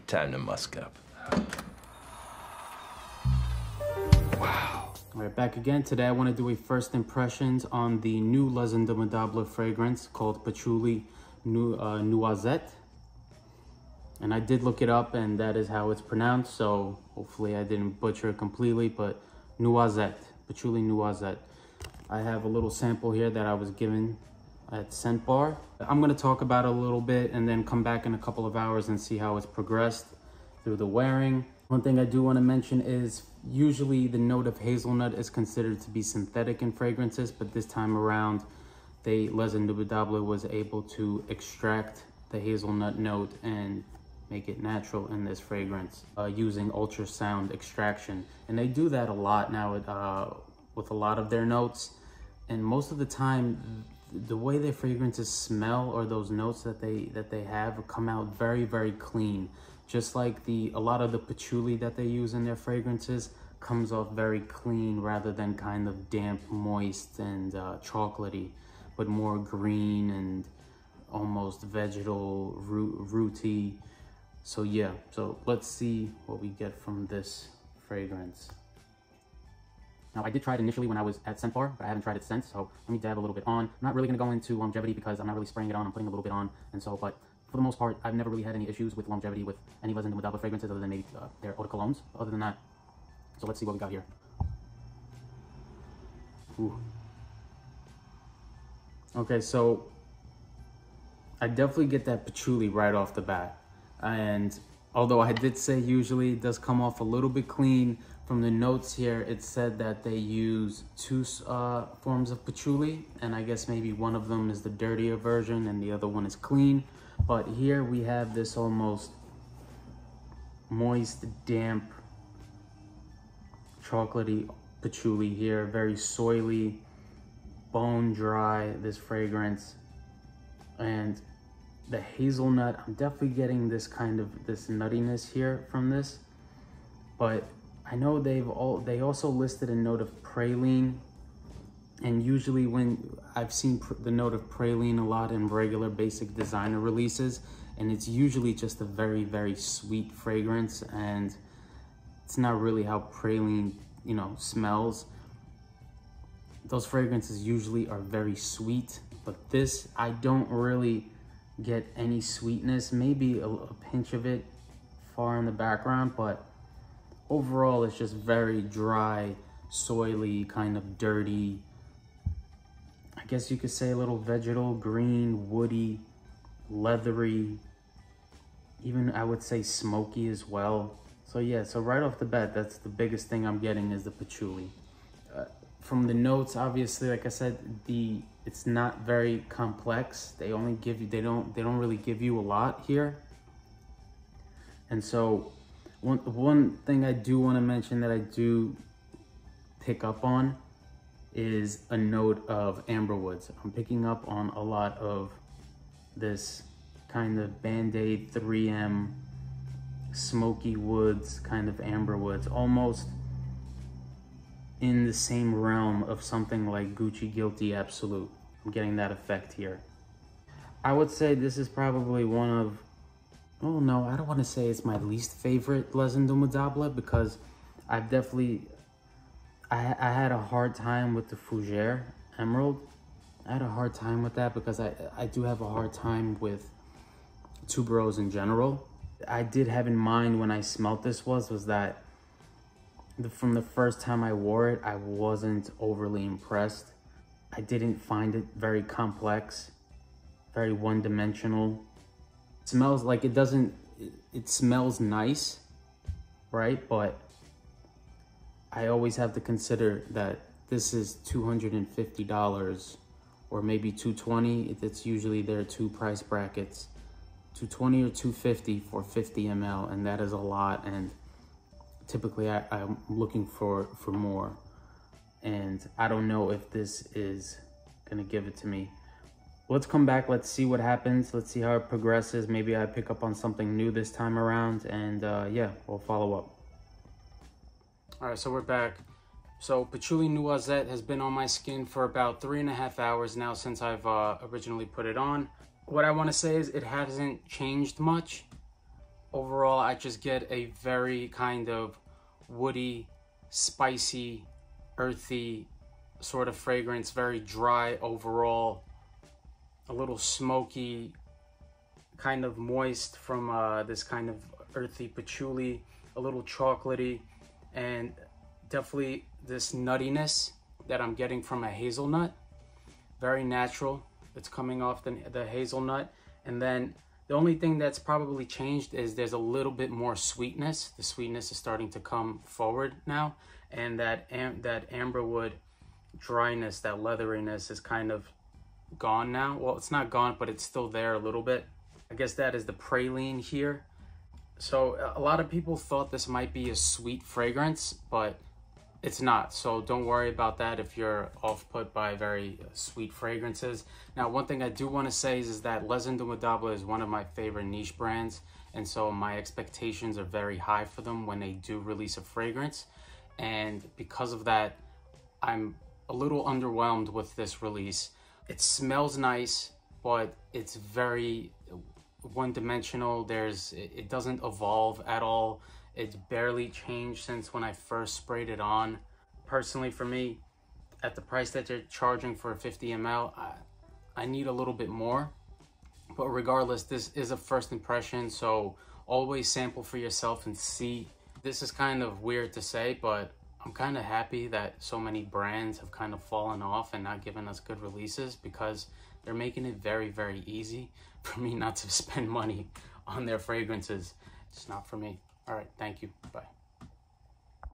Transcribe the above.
Time to musk up. Wow. All right, back again. Today I want to do a first impressions on the new Les Indemodables fragrance called Patchouli Noisette. And I did look it up, and that is how it's pronounced, so hopefully I didn't butcher it completely, but Noisette, Patchouli Noisette. I have a little sample here that I was given at Scent Bar. I'm going to talk about it a little bit and then come back in a couple of hours and see how it's progressed through the wearing. One thing I do want to mention is usually the note of hazelnut is considered to be synthetic in fragrances, but this time around, Les Indemodables was able to extract the hazelnut note and make it natural in this fragrance using ultrasound extraction. And they do that a lot now with a lot of their notes. And most of the time, the way their fragrances smell or those notes that they have come out very, very clean. Just like a lot of the patchouli that they use in their fragrances comes off very clean rather than kind of damp, moist, and chocolatey, but more green and almost vegetal, rooty. So yeah, so let's see what we get from this fragrance. Now I did try it initially when I was at Scent Bar, but I haven't tried it since, so let me dab a little bit on. I'm not really gonna go into longevity because I'm not really spraying it on, I'm putting a little bit on, and so, but for the most part, I've never really had any issues with longevity with any Les Indemodables fragrances other than maybe their eau de colognes, other than that. So let's see what we got here. Ooh. Okay, so I definitely get that patchouli right off the bat. And although I did say usually it does come off a little bit clean, from the notes here, it said that they use two forms of patchouli, and I guess maybe one of them is the dirtier version and the other one is clean. But here we have this almost moist, damp, chocolatey patchouli here, very soily, bone dry, this fragrance. And the hazelnut, I'm definitely getting this kind of this nuttiness here from this, but I know they also listed a note of praline, and usually when I've seen the note of praline a lot in regular basic designer releases, and it's usually just a very, very sweet fragrance, and it's not really how praline, you know, smells. Those fragrances usually are very sweet, but this, I don't really get any sweetness, maybe a pinch of it far in the background, but overall it's just very dry, soily, kind of dirty. I guess you could say a little vegetal, green, woody, leathery, even I would say smoky as well. So yeah, so right off the bat, that's the biggest thing I'm getting is the patchouli. From the notes, obviously, like I said, it's not very complex. They only give you, they don't really give you a lot here. And so one thing I do want to mention that I do pick up on is a note of amberwoods. I'm picking up on a lot of this kind of Band-Aid 3M smoky woods, kind of amberwoods, almost in the same realm of something like Gucci Guilty Absolute. I'm getting that effect here. I would say this is probably one of, oh no, I don't want to say it's my least favorite Les Indemodables, because I've definitely, I had a hard time with the Fougère Emerald. I had a hard time with that because I do have a hard time with tuberose in general. I did have in mind when I smelt this was that from the first time I wore it, I wasn't overly impressed. I didn't find it very complex, very one-dimensional. It smells like it smells nice, right? But I always have to consider that this is $250 or maybe $220. It's usually their two price brackets, $220 or $250 for 50 ml, and that is a lot. And typically I'm looking for more, and I don't know if this is gonna give it to me. Let's come back, let's see what happens, let's see how it progresses. Maybe I pick up on something new this time around, and yeah, we'll follow up. All right, so we're back. So Patchouli Noisette has been on my skin for about 3.5 hours now since I've originally put it on. What I want to say is it hasn't changed much Overall, I just get a very kind of woody, spicy, earthy sort of fragrance, very dry overall, a little smoky, kind of moist from this kind of earthy patchouli, a little chocolatey, and definitely this nuttiness that I'm getting from a hazelnut. Very natural. It's coming off the hazelnut. And then the only thing that's probably changed is there's a little bit more sweetness. The sweetness is starting to come forward now. And that amberwood dryness, that leatheriness is kind of gone now. Well, it's not gone, but it's still there a little bit. I guess that is the praline here. So a lot of people thought this might be a sweet fragrance, but it's not. So don't worry about that if you're off-put by very sweet fragrances. Now, one thing I do want to say is that Les Indemodables is one of my favorite niche brands, and so my expectations are very high for them when they do release a fragrance. And because of that, I'm a little underwhelmed with this release. It smells nice, but it's very one-dimensional. It doesn't evolve at all. It's barely changed since when I first sprayed it on. Personally, for me, at the price that they're charging for a 50 ml, I need a little bit more. But regardless, this is a first impression, so always sample for yourself and see. This is kind of weird to say, but I'm kind of happy that so many brands have kind of fallen off and not given us good releases, because they're making it very, very easy for me not to spend money on their fragrances. It's not for me. All right, thank you. Bye.